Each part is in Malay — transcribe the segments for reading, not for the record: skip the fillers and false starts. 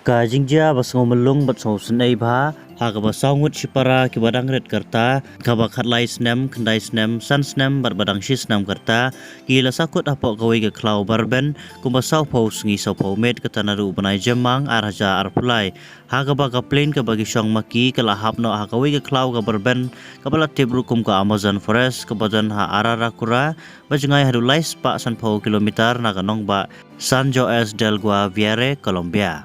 Ka jingja basngo melung bat so senai bha ha ka basangut sipara ki badang red karta ka bakhat lai snem khandai snem san snem bat badang shi snem karta ki la sakut apo kawai ka klau barben ku basau pau sngi so pau met ka tanaru banai jemang arja arpulai ha ka ba ka plane ka bagi shong maki ka la hapno ha kawai ka klau ka barben ka bala tebru kum ka Amazon forest ka badan ha arara kura bajengai hadu lais pa san pau kilometer na ka nong ba San Jose del Guaviare Colombia.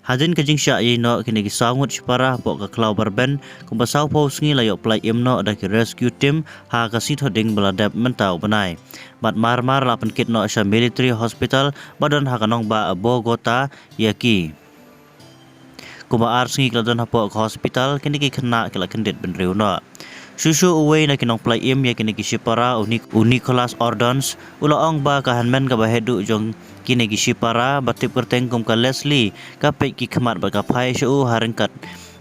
Hadin kajing sya no kini ki sangut sipara po ka klau barben kum basau pau sngi layo plai imno da ki rescue team ha ka sit hoding beladap mentau banai bat marmar la penkit no sya military hospital badan ha kanong ba Bogota yaki kuma ar sngi kladon ha po ka hospital kini ki kena kila kendit benriu no susu uwe na kinong plai im ya kini ki sipara Nicholas Ordons ulaong ba ka hanmen ka bahedu jong kini ki sipara batip kerteng kum ka Leslie ka pe ki khamat ba ka phai shu haringkat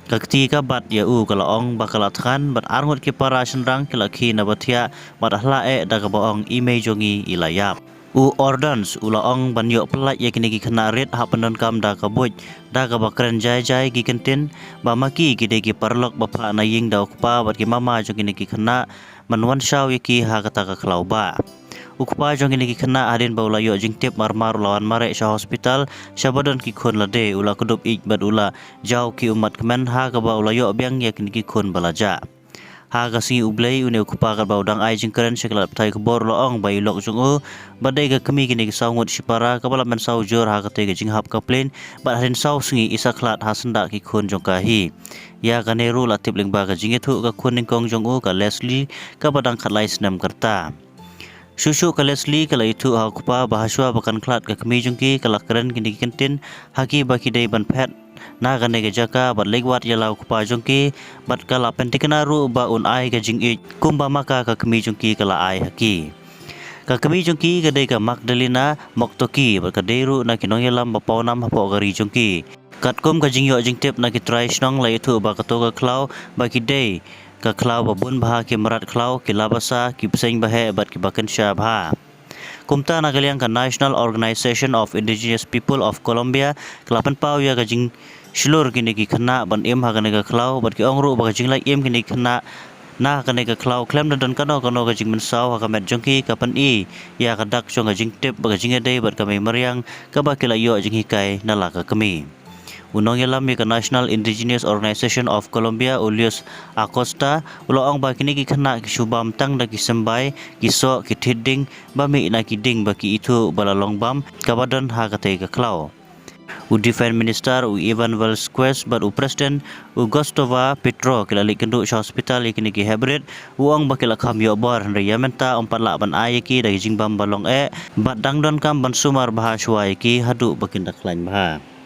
ka ti ka bat ya u ka laong ba ka latkan bat arngot ki para senrang kila khi na bathia bat hla e da ka baong ime jongi ilayap u Ordons ulaong ban yo plai ya kini ki khana ret ha pandon kam da ka buj da ka ba kren jai jai ki kentin ba maki ki de ki parlok ba pha na ying da pa bat ki mama jong kini ki khana manwan shaw ki ha ka ta ka khlau ba ukpa jong ini ki kena adin baula yo jing tip marmar lawan mare sha hospital shabadon ki khon la de ula kudup ik bad ula jau ki umat kemen ha ka baula yo biang ya ki khon balaja ha ka si ublei une ukpa ka baudang ai jing keren sekla thai ka bor loong bai lok jong u badai ka kemi kini ki saungut sipara ka bala men sau jor ha ka te jing hap ka plane bad hadin sau singi isaklat ha senda ki khon jong ka hi ya ka neru la tip ling ba ka jing thu ka khon ning kong jong u ka Leslie ka badang khatlai snem karta Susu ka Leslie kala itu ha kupa bahaswa bakan klat ka kemi jungki kala keren kini kentin haki baki dai ban pet na gane ga jaka bat legwat ya lau kupa jungki bat kala pentikna ru ba un ai ka jing ik kumba maka ka kemi jungki kala ai haki ka kemi jungki ka dai ka Magdalena Moktoki bat ka deru na kinong yalam ba pawnam ha po gari jungki kat kum ka jing yo jing tip na ki try snong la itu ba ka to ka klau baki dai ka klau babun baha ki merat klau ki labasa ki peseng bahe bat ki bakan syabha kumta na kaliang ka National Organization of Indigenous People of Colombia kelapan pau ya ka jing slur kini ki khana ban im ha ka ka klau bat ki ongru ba ka jing lai im kini khana na ka ka klau klem dan kano ka jing mensau ha ka met jongki ka pan i ya ka dak chong ka jing tip ba ka jing dei bat ka mai mariang ka ba ki la yo jing hikai na la ka kami Unong yalam ka National Indigenous Organization of Colombia Julius Acosta uloong ba kini ki khana ki subam tang da ki sembai ki so ki thidding ba mi na ki ding ba ki itu balalong bam kabadan ha ka te ka klau u defense minister u Ivan Velazquez but u president u Gustavo Petro kilali kendu hospital kini ki hybrid uang ba kila kham yo bor riyamenta umpat la ban ai ki da jing bam balong e bat dang don kam ban sumar bahaswa ki hadu bakin daklain bah